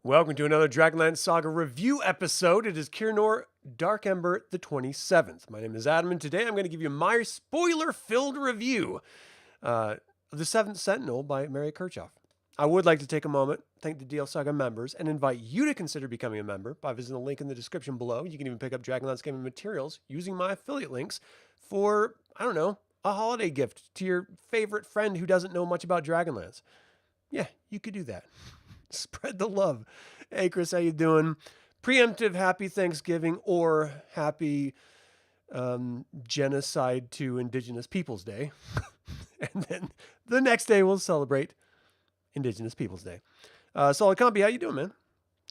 Welcome to another DragonLance Saga review episode. It is Kirinor Dark Ember the 27th. My name is Adam, and today I'm going to give you my spoiler-filled review of The Seventh Sentinel by Mary Kirchoff. I would like to take a moment, thank the DL Saga members, and invite you to consider becoming a member by visiting the link in the description below. You can even pick up DragonLance gaming materials using my affiliate links for, I don't know, a holiday gift to your favorite friend who doesn't know much about Dragonlance. Yeah, you could do that. Spread the love. Hey, Chris, how you doing? Preemptive happy Thanksgiving or happy genocide to Indigenous Peoples Day. And then the next day we'll celebrate Indigenous Peoples Day. Solid Compy, how you doing, man?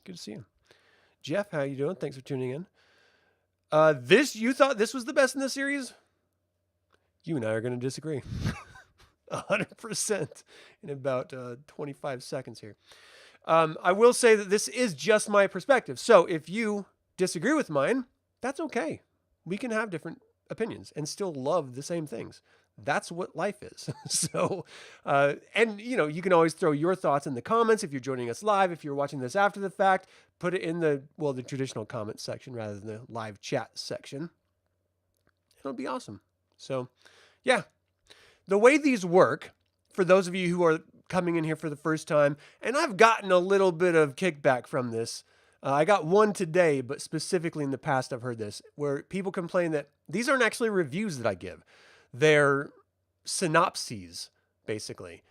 Good to see you. Jeff, how you doing? Thanks for tuning in. You thought this was the best in the series? You and I are going to disagree. 100% in about 25 seconds here. I will say that this is just my perspective. So if you disagree with mine, that's okay. We can have different opinions and still love the same things. That's what life is. So, and you know, you can always throw your thoughts in the comments if you're joining us live. If you're watching this after the fact, put it in the traditional comment section rather than the live chat section. It'll be awesome. So, yeah. The way these work, for those of you who are coming in here for the first time, and I've gotten a little bit of kickback from this. I got one today, but specifically in the past I've heard this, where people complain that these aren't actually reviews that I give. They're synopses, basically.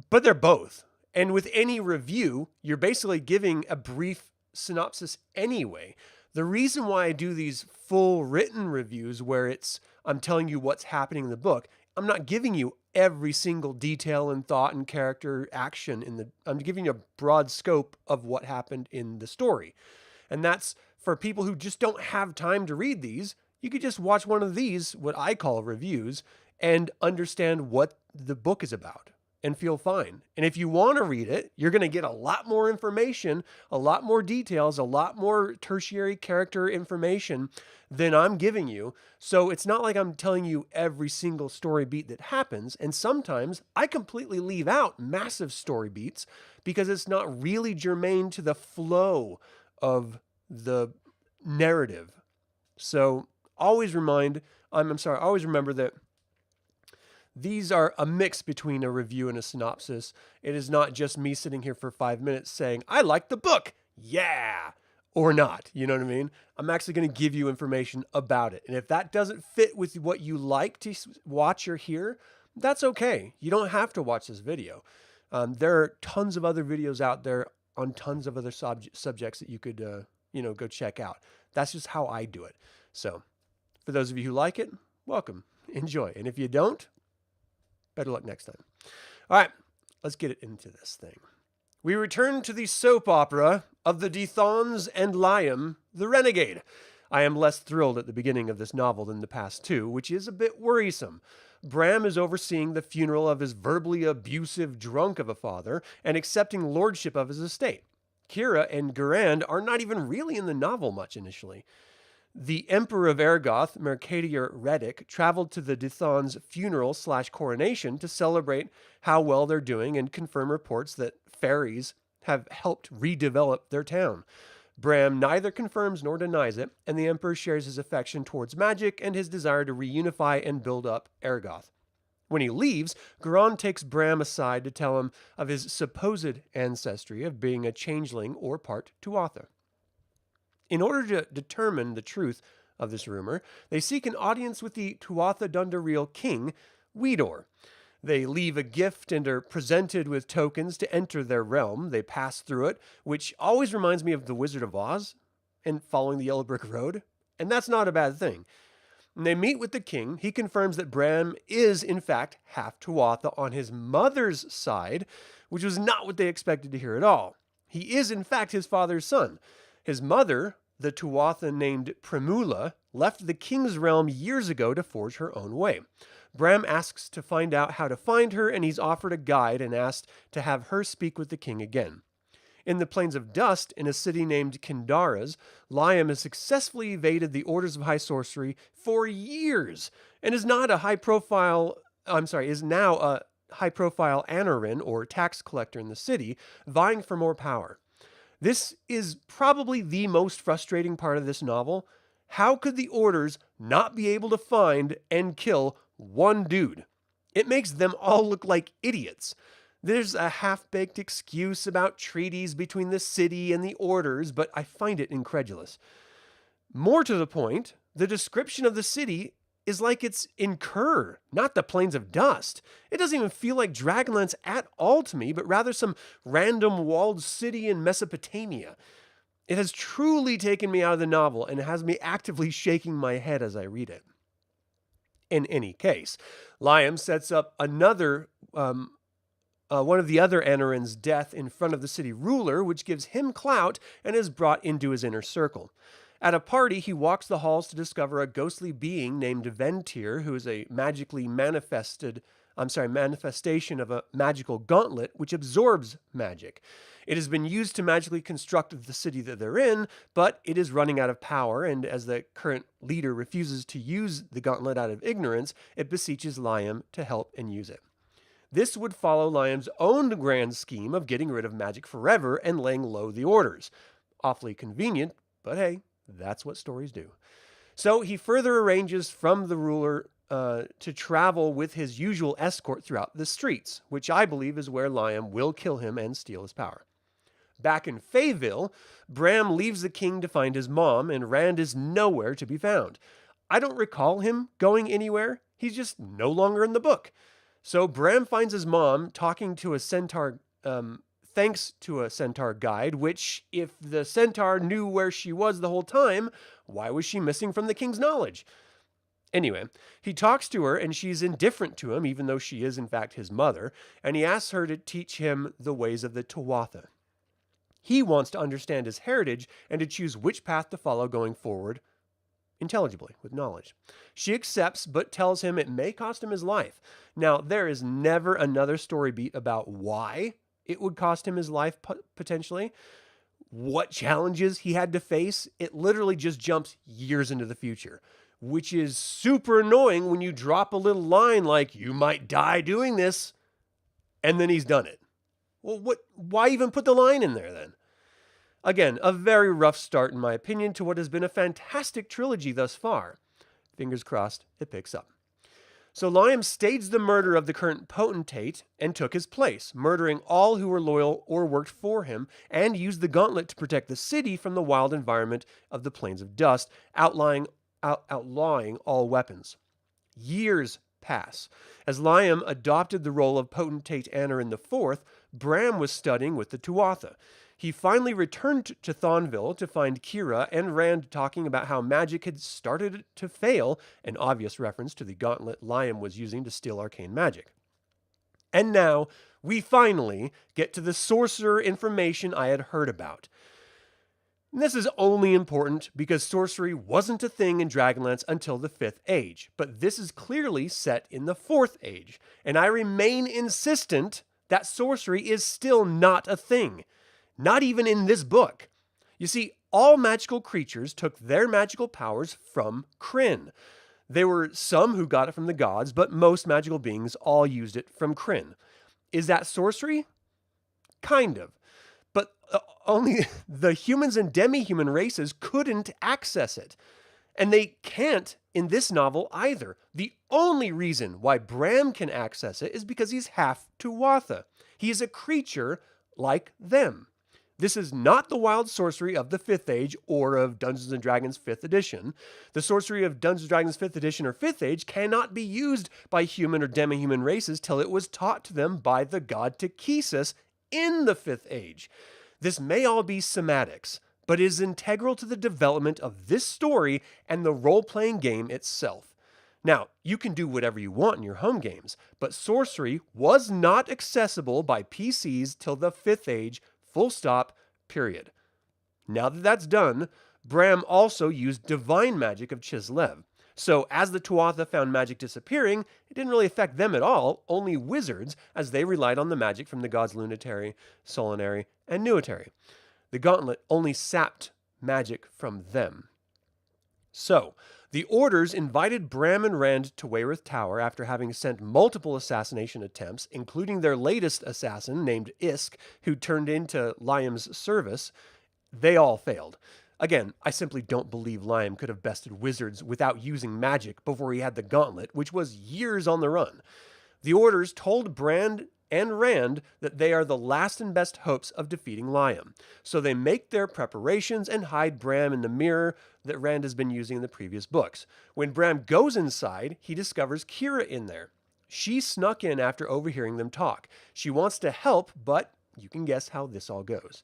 But they're both. And with any review, you're basically giving a brief synopsis anyway. The reason why I do these full written reviews where I'm telling you what's happening in the book, I'm not giving you every single detail and thought and character action I'm giving you a broad scope of what happened in the story. And that's for people who just don't have time to read these. You could just watch one of these, what I call reviews, and understand what the book is about and feel fine. And if you want to read it, you're going to get a lot more information, a lot more details, a lot more tertiary character information than I'm giving you. So it's not like I'm telling you every single story beat that happens. And sometimes I completely leave out massive story beats because it's not really germane to the flow of the narrative. So always remember that these are a mix between a review and a synopsis. It is not just me sitting here for 5 minutes saying, I like the book. Yeah. Or not. You know what I mean? I'm actually going to give you information about it. And if that doesn't fit with what you like to watch or hear, that's okay. You don't have to watch this video. There are tons of other videos out there on tons of other subjects that you could, go check out. That's just how I do it. So for those of you who like it, welcome. Enjoy. And if you don't, better luck next time. All right, let's get it into this thing. We return to the soap opera of the DiThons and Lyim, the Renegade. I am less thrilled at the beginning of this novel than the past two, which is a bit worrisome. Bram is overseeing the funeral of his verbally abusive drunk of a father and accepting lordship of his estate. Kira and Guerrand are not even really in the novel much initially. The Emperor of Ergoth, Mercadier Reddick, traveled to the DiThon's funeral/coronation to celebrate how well they're doing and confirm reports that faeries have helped redevelop their town. Bram neither confirms nor denies it, and the Emperor shares his affection towards magic and his desire to reunify and build up Ergoth. When he leaves, Guerrand takes Bram aside to tell him of his supposed ancestry of being a changeling or part tuatha. In order to determine the truth of this rumor, they seek an audience with the tuatha dundarael king, Widor. They leave a gift and are presented with tokens to enter their realm. They pass through it, which always reminds me of The Wizard of Oz and following the Yellow Brick Road. And that's not a bad thing. When they meet with the king, he confirms that Bram is, in fact, half tuatha on his mother's side, which was not what they expected to hear at all. He is, in fact, his father's son. His mother, the tuatha named Primula, left the king's realm years ago to forge her own way. Bram asks to find out how to find her, and he's offered a guide and asked to have her speak with the king again. In the Plains of Dust, in a city named Kindaras, Lyim has successfully evaded the Orders of High Sorcery for years, and is now a high-profile Anarin, or tax collector in the city, vying for more power. This is probably the most frustrating part of this novel. How could the orders not be able to find and kill one dude? It makes them all look like idiots. There's a half-baked excuse about treaties between the city and the orders, but I find it incredulous. More to the point, the description of the city is like it's in Kerr, not the Plains of Dust. It doesn't even feel like Dragonlance at all to me, but rather some random walled city in Mesopotamia. It has truly taken me out of the novel and has me actively shaking my head as I read it. In any case, Lyim sets up another one of the other Anarin's death in front of the city ruler, which gives him clout and is brought into his inner circle. At a party, he walks the halls to discover a ghostly being named Ventir, who is a manifestation of a magical gauntlet which absorbs magic. It has been used to magically construct the city that they're in, but it is running out of power, and as the current leader refuses to use the gauntlet out of ignorance, it beseeches Lyim to help and use it. This would follow Lyim's own grand scheme of getting rid of magic forever and laying low the orders. Awfully convenient, but hey, that's what stories do. So he further arranges from the ruler to travel with his usual escort throughout the streets, which I believe is where Lyim will kill him and steal his power. Back in Fayville, Bram leaves the king to find his mom, and Rand is nowhere to be found. I don't recall him going anywhere. He's just no longer in the book. So Bram finds his mom talking to a centaur, thanks to a centaur guide, which, if the centaur knew where she was the whole time, why was she missing from the king's knowledge? Anyway, he talks to her and she's indifferent to him, even though she is in fact his mother, and he asks her to teach him the ways of the tuatha. He wants to understand his heritage and to choose which path to follow going forward intelligibly, with knowledge. She accepts, but tells him it may cost him his life. Now, there is never another story beat about why it would cost him his life, potentially. What challenges he had to face. It literally just jumps years into the future, which is super annoying when you drop a little line like, you might die doing this, and then he's done it. Well, why even put the line in there then? Again, a very rough start, in my opinion, to what has been a fantastic trilogy thus far. Fingers crossed, it picks up. So Lyim staged the murder of the current potentate and took his place, murdering all who were loyal or worked for him, and used the gauntlet to protect the city from the wild environment of the Plains of Dust, outlawing all weapons. Years pass. As Lyim adopted the role of potentate Anarin IV, Bram was studying with the tuatha. He finally returned to Thonville to find Kira and Rand talking about how magic had started to fail, an obvious reference to the gauntlet Lyim was using to steal arcane magic. And now, we finally get to the sorcerer information I had heard about. And this is only important because sorcery wasn't a thing in Dragonlance until the 5th Age, but this is clearly set in the 4th Age, and I remain insistent that sorcery is still not a thing. Not even in this book. You see, all magical creatures took their magical powers from Krynn. There were some who got it from the gods, but most magical beings all used it from Krynn. Is that sorcery? Kind of. But only the humans and demi-human races couldn't access it. And they can't in this novel either. The only reason why Bram can access it is because he's half tuatha. He is a creature like them. This is not the wild sorcery of the 5th Age or of Dungeons & Dragons 5th Edition. The sorcery of Dungeons & Dragons 5th Edition or 5th Age cannot be used by human or demi-human races till it was taught to them by the god Takesis in the 5th Age. This may all be semantics, but it is integral to the development of this story and the role-playing game itself. Now, you can do whatever you want in your home games, but sorcery was not accessible by PCs till the 5th Age. Full stop, period. Now that that's done, Bram also used divine magic of Chislev. So as the tuatha found magic disappearing, it didn't really affect them at all, only wizards, as they relied on the magic from the gods Lunitary, Solinary, and Nuitary. The gauntlet only sapped magic from them. So, the Orders invited Bram and Rand to Wayreth Tower after having sent multiple assassination attempts, including their latest assassin named Isk, who turned into Lyim's service. They all failed. Again, I simply don't believe Lyim could have bested wizards without using magic before he had the gauntlet, which was years on the run. The Orders told Bran and Rand that they are the last and best hopes of defeating Lyim. So they make their preparations and hide Bram in the mirror that Rand has been using in the previous books. When Bram goes inside, he discovers Kira in there. She snuck in after overhearing them talk. She wants to help, but you can guess how this all goes.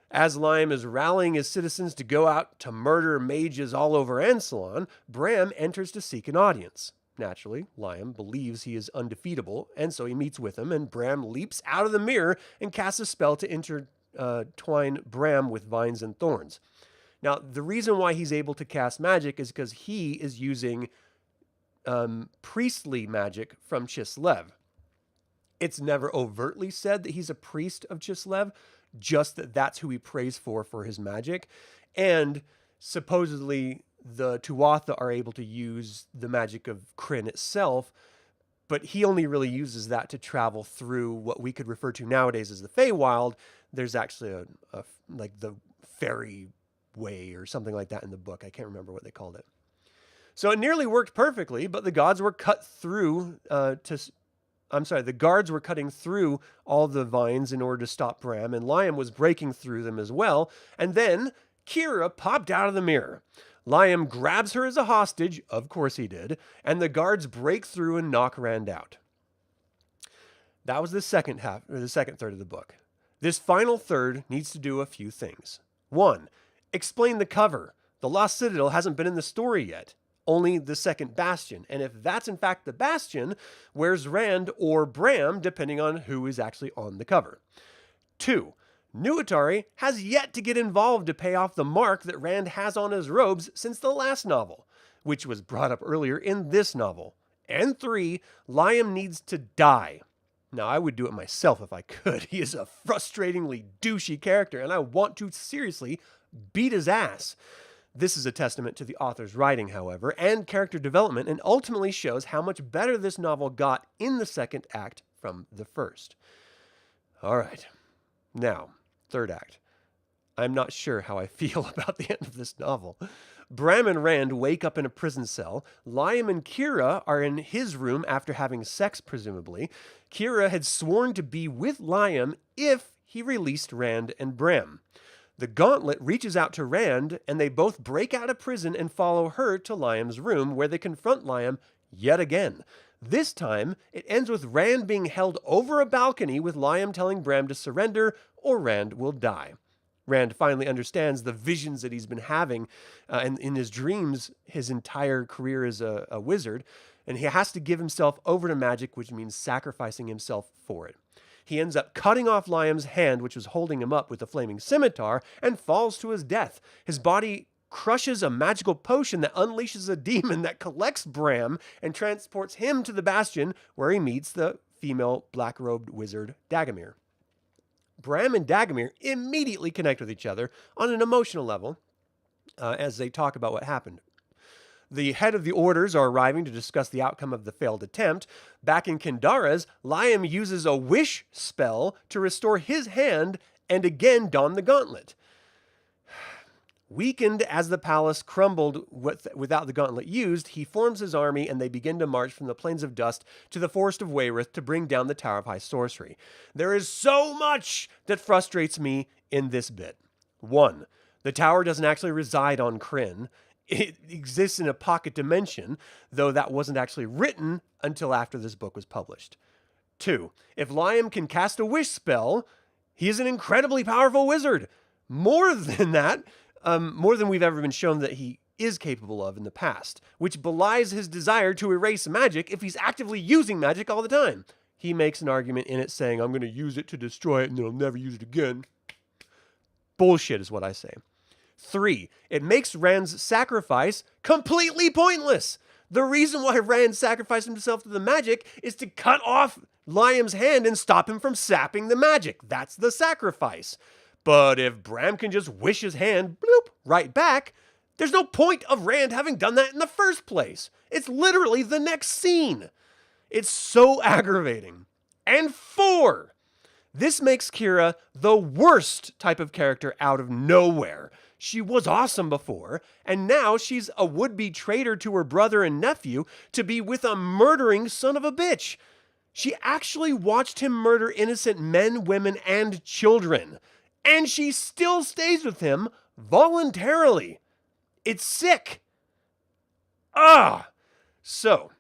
As Lyim is rallying his citizens to go out to murder mages all over Ansalon, Bram enters to seek an audience. Naturally, Lyim believes he is undefeatable, and so he meets with him, and Bram leaps out of the mirror and casts a spell to intertwine Bram with vines and thorns. Now, the reason why he's able to cast magic is because he is using priestly magic from Chislev. It's never overtly said that he's a priest of Chislev, just that that's who he prays for his magic. And supposedly the Tuatha are able to use the magic of Krynn itself, but he only really uses that to travel through what we could refer to nowadays as the Feywild. There's actually a like the faerie way or something like that in the book. I can't remember what they called it. So it nearly worked perfectly, but the gods were the guards were cutting through all the vines in order to stop Bram, and Lyim was breaking through them as well. And then Kira popped out of the mirror. Lyim grabs her as a hostage, of course he did, and the guards break through and knock Rand out. That was the second third of the book. This final third needs to do a few things. 1, explain the cover. The Lost Citadel hasn't been in the story yet. Only the second bastion. And if that's in fact the bastion, where's Rand or Bram, depending on who is actually on the cover? 2, Nuitari has yet to get involved to pay off the mark that Rand has on his robes since the last novel, which was brought up earlier in this novel. And 3, Lyim needs to die. Now, I would do it myself if I could. He is a frustratingly douchey character, and I want to seriously beat his ass. This is a testament to the author's writing, however, and character development, and ultimately shows how much better this novel got in the second act from the first. All right. Now, third act. I'm not sure how I feel about the end of this novel. Bram and Rand wake up in a prison cell. Lyim and Kira are in his room after having sex, presumably. Kira had sworn to be with Lyim if he released Rand and Bram. The gauntlet reaches out to Rand, and they both break out of prison and follow her to Lyim's room, where they confront Lyim yet again. This time, it ends with Rand being held over a balcony with Lyim telling Bram to surrender, or Rand will die. Rand finally understands the visions that he's been having, and in his dreams, his entire career as a wizard, and he has to give himself over to magic, which means sacrificing himself for it. He ends up cutting off Lyim's hand, which was holding him up with a flaming scimitar, and falls to his death. His body crushes a magical potion that unleashes a demon that collects Bram and transports him to the bastion, where he meets the female black-robed wizard Dagomir. Bram and Dagomir immediately connect with each other on an emotional level as they talk about what happened. The head of the Orders are arriving to discuss the outcome of the failed attempt. Back in Kindara's, Lyim uses a wish spell to restore his hand and again don the gauntlet. Weakened as the palace crumbled without the gauntlet used, he forms his army and they begin to march from the Plains of Dust to the Forest of Wayreth to bring down the Tower of High Sorcery. There is so much that frustrates me in this bit. 1, the tower doesn't actually reside on Krynn. It exists in a pocket dimension, though that wasn't actually written until after this book was published. 2, if Lyim can cast a wish spell, he is an incredibly powerful wizard. More than that, more than we've ever been shown that he is capable of in the past, which belies his desire to erase magic if he's actively using magic all the time. He makes an argument in it saying, I'm going to use it to destroy it and then I'll never use it again. Bullshit is what I say. 3, it makes Rand's sacrifice completely pointless. The reason why Rand sacrificed himself to the magic is to cut off Lyim's hand and stop him from sapping the magic. That's the sacrifice. But if Bram can just wish his hand, bloop, right back, There's no point of Rand having done that in the first place. It's literally the next scene. It's so aggravating. And 4, this makes Kira the worst type of character out of nowhere. She was awesome before, and now she's a would-be traitor to her brother and nephew to be with a murdering son of a bitch. She actually watched him murder innocent men, women, and children. And she still stays with him voluntarily. It's sick. So,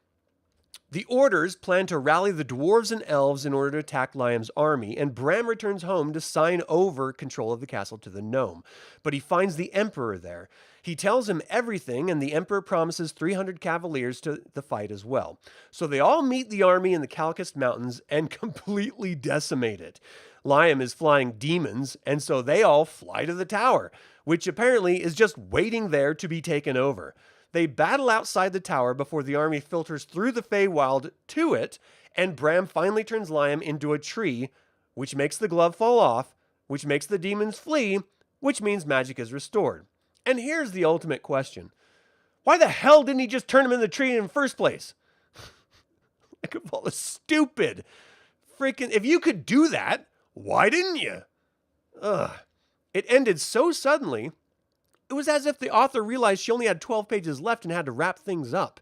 the Orders plan to rally the dwarves and elves in order to attack Lyim's army, and Bram returns home to sign over control of the castle to the gnome. But he finds the Emperor there. He tells him everything, and the Emperor promises 300 cavaliers to the fight as well. So they all meet the army in the Calcast Mountains and completely decimate it. Lyim is flying demons, and so they all fly to the tower, which apparently is just waiting there to be taken over. They battle outside the tower before the army filters through the Feywild to it, and Bram finally turns Lyim into a tree, which makes the glove fall off, which makes the demons flee, which means magic is restored. And here's the ultimate question. Why the hell didn't he just turn him in the tree in the first place? Like, of all the stupid freaking... If you could do that, why didn't you? It ended so suddenly... It was as if the author realized she only had 12 pages left and had to wrap things up.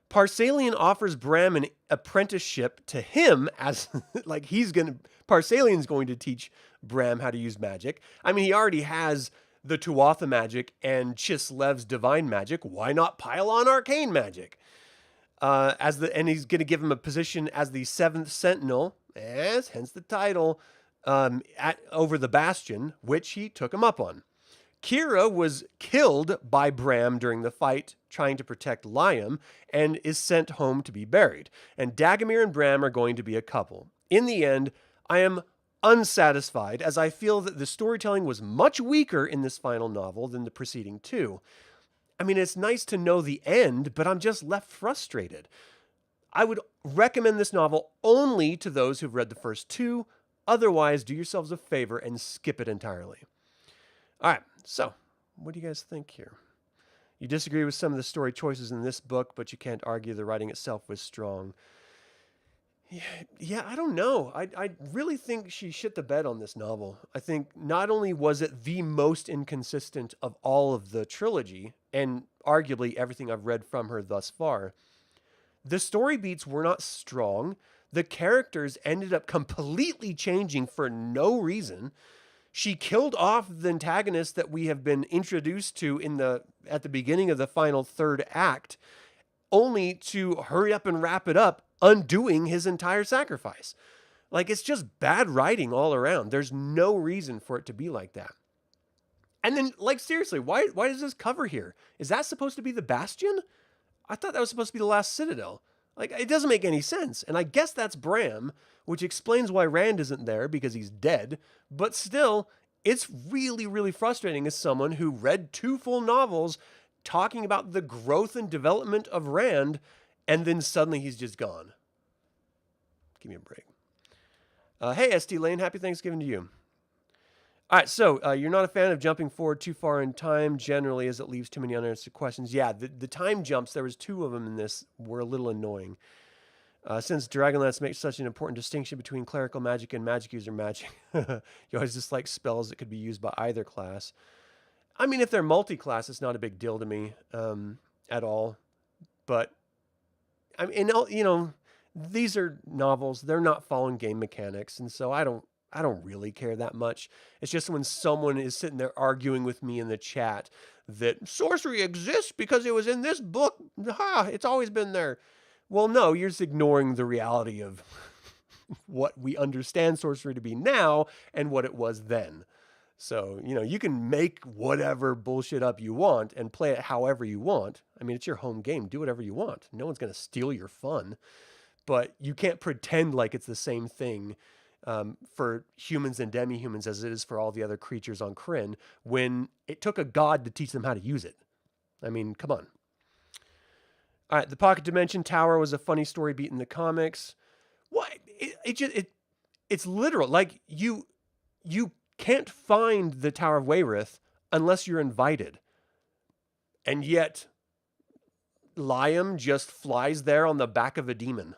Parsalian offers Bram an apprenticeship to him as, like, Parsalian's going to teach Bram how to use magic. I mean, he already has the Tuatha magic and Chislev's divine magic. Why not pile on arcane magic? And he's going to give him a position as the Seventh Sentinel, hence the title, over the Bastion, which he took him up on. Kira was killed by Bram during the fight, trying to protect Lyim, and is sent home to be buried. And Dagomir and Bram are going to be a couple. In the end, I am unsatisfied, as I feel that the storytelling was much weaker in this final novel than the preceding 2. I mean, it's nice to know the end, but I'm just left frustrated. I would recommend this novel only to those who've read the first 2. Otherwise, do yourselves a favor and skip it entirely. All right, so what do you guys think here? You disagree with some of the story choices in this book, but you can't argue the writing itself was strong. Yeah, I don't know. I really think she shit the bed on this novel. I think not only was it the most inconsistent of all of the trilogy, and arguably everything I've read from her thus far, the story beats were not strong. The characters ended up completely changing for no reason. She killed off the antagonist that we have been introduced to at the beginning of the final 3rd act, only to hurry up and wrap it up, undoing his entire sacrifice. Like, it's just bad writing all around. There's no reason for it to be like that. And then, like, seriously, why does this cover here? Is that supposed to be the Bastion? I thought that was supposed to be the last Citadel. Like, it doesn't make any sense. And I guess that's Bram, which explains why Rand isn't there, because he's dead. But still, it's really, really frustrating as someone who read 2 full novels talking about the growth and development of Rand, and then suddenly he's just gone. Give me a break. Hey, ST Lane, happy Thanksgiving to you. All right, so you're not a fan of jumping forward too far in time generally, as it leaves too many unanswered questions. Yeah, the time jumps, there was 2 of them in this, were a little annoying. Since DragonLance makes such an important distinction between clerical magic and magic user magic, you always dislike spells that could be used by either class. I mean, if they're multi-class, it's not a big deal to me at all. But, I mean, you know, these are novels. They're not following game mechanics, and so I don't really care that much. It's just when someone is sitting there arguing with me in the chat that sorcery exists because it was in this book. It's always been there. Well, no, you're just ignoring the reality of what we understand sorcery to be now and what it was then. So, you know, you can make whatever bullshit up you want and play it however you want. I mean, it's your home game. Do whatever you want. No one's going to steal your fun. But you can't pretend like it's the same thing for humans and demi-humans as it is for all the other creatures on Krynn when it took a god to teach them how to use it. I mean, come on. All right, the Pocket Dimension Tower was a funny story beat in the comics. What? It's literal. Like, you can't find the Tower of Wayreth unless you're invited. And yet, Lyim just flies there on the back of a demon.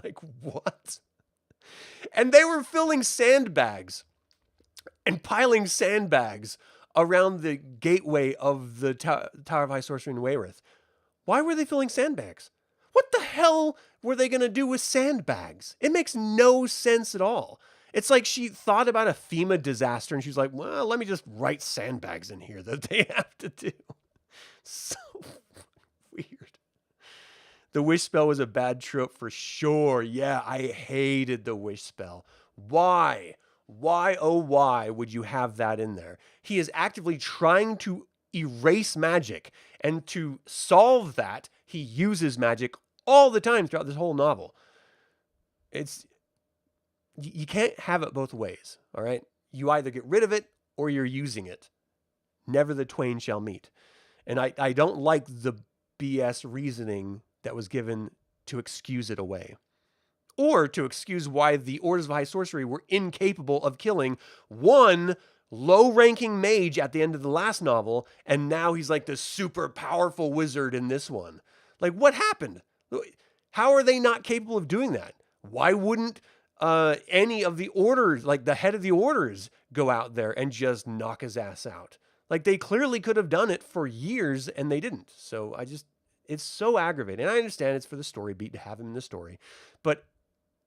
Like, what? And they were filling sandbags and piling sandbags around the gateway of the Tower of High Sorcery in Wayreth. Why were they filling sandbags? What the hell were they going to do with sandbags? It makes no sense at all. It's like she thought about a FEMA disaster and she's like, well, let me just write sandbags in here that they have to do. So weird. The wish spell was a bad trope for sure. Yeah, I hated the wish spell. Why? Why, oh, why would you have that in there? He is actively trying to erase magic, and to solve that, he uses magic all the time throughout this whole novel. You can't have it both ways, all right? You either get rid of it or you're using it. Never the twain shall meet. And I don't like the BS reasoning that was given to excuse it away, or to excuse why the Orders of High Sorcery were incapable of killing one low-ranking mage at the end of the last novel, and now he's like the super powerful wizard in this one. Like, what happened? How are they not capable of doing that? Why wouldn't any of the orders, like the head of the orders, go out there and just knock his ass out? Like, they clearly could have done it for years, and they didn't. So it's so aggravating. And I understand it's for the story beat to have him in the story, but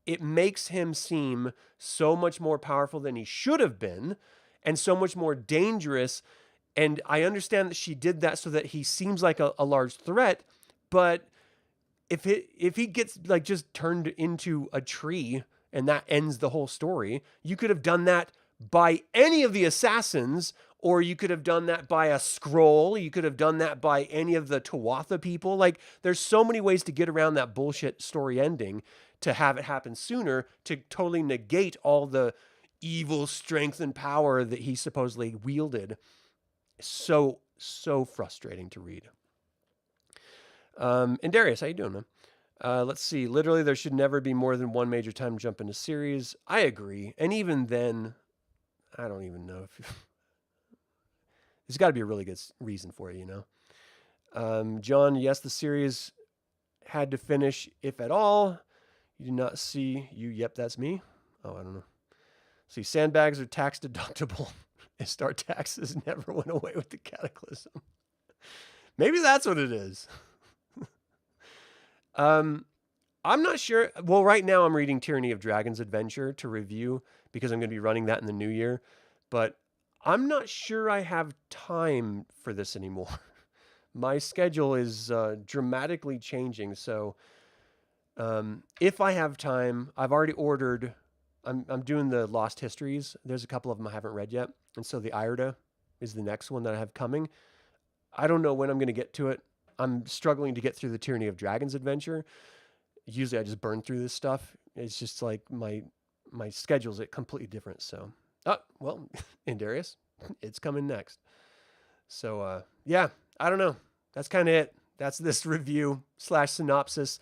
it makes him seem so much more powerful than he should have been, and so much more dangerous. And I understand that she did that so that he seems like a large threat, but if he gets like just turned into a tree and that ends the whole story, you could have done that by any of the assassins, or you could have done that by a scroll. You could have done that by any of the Tuatha people. Like, there's so many ways to get around that bullshit story ending to have it happen sooner, to totally negate all the evil strength and power that he supposedly wielded. So frustrating to read. And Darius, how you doing, man? Let's see. Literally, there should never be more than one major time jump in a series. I agree. And even then, I don't even know if... There's got to be a really good reason for it, you know? John, yes, the series had to finish, if at all. You do not see you. Yep, that's me. Oh, I don't know. See, sandbags are tax deductible. Star taxes never went away with the cataclysm. Maybe that's what it is. I'm not sure. Well, right now I'm reading Tyranny of Dragons Adventure to review because I'm going to be running that in the new year. But I'm not sure I have time for this anymore. My schedule is dramatically changing. So if I have time, I've already ordered... I'm doing the Lost Histories. There's a couple of them I haven't read yet. And so the Irda is the next one that I have coming. I don't know when I'm going to get to it. I'm struggling to get through the Tyranny of Dragons Adventure. Usually I just burn through this stuff. It's just like my schedule's completely different. So, well, Indarius, it's coming next. So, yeah, I don't know. That's kind of it. That's this review / synopsis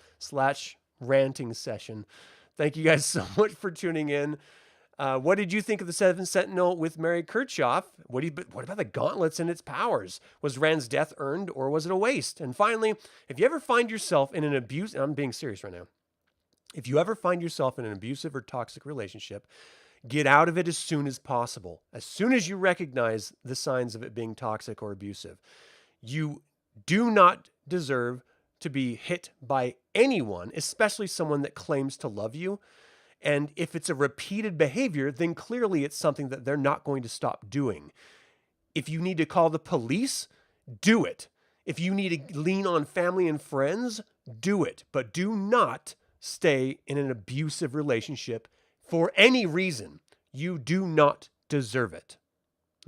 / ranting session. Thank you guys so much for tuning in. What did you think of the Seventh Sentinel with Mary Kirchoff? What about the gauntlets and its powers? Was Rand's death earned, or was it a waste? And finally, if you ever find yourself in an and I'm being serious right now. If you ever find yourself in an abusive or toxic relationship, get out of it as soon as possible. As soon as you recognize the signs of it being toxic or abusive. You do not deserve to be hit by anyone, especially someone that claims to love you. And if it's a repeated behavior, then clearly it's something that they're not going to stop doing. If you need to call the police, do it. If you need to lean on family and friends, do it. But do not stay in an abusive relationship for any reason. You do not deserve it.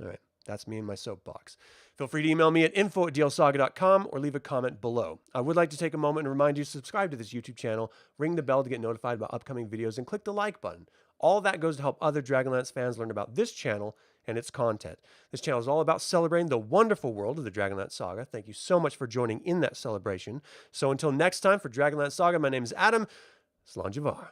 All right, that's me in my soapbox. Feel free to email me at info@dlsaga.com or leave a comment below. I would like to take a moment and remind you to subscribe to this YouTube channel, ring the bell to get notified about upcoming videos, and click the like button. All that goes to help other Dragonlance fans learn about this channel and its content. This channel is all about celebrating the wonderful world of the Dragonlance Saga. Thank you so much for joining in that celebration. So until next time, for Dragonlance Saga, my name is Adam. Slanjavar.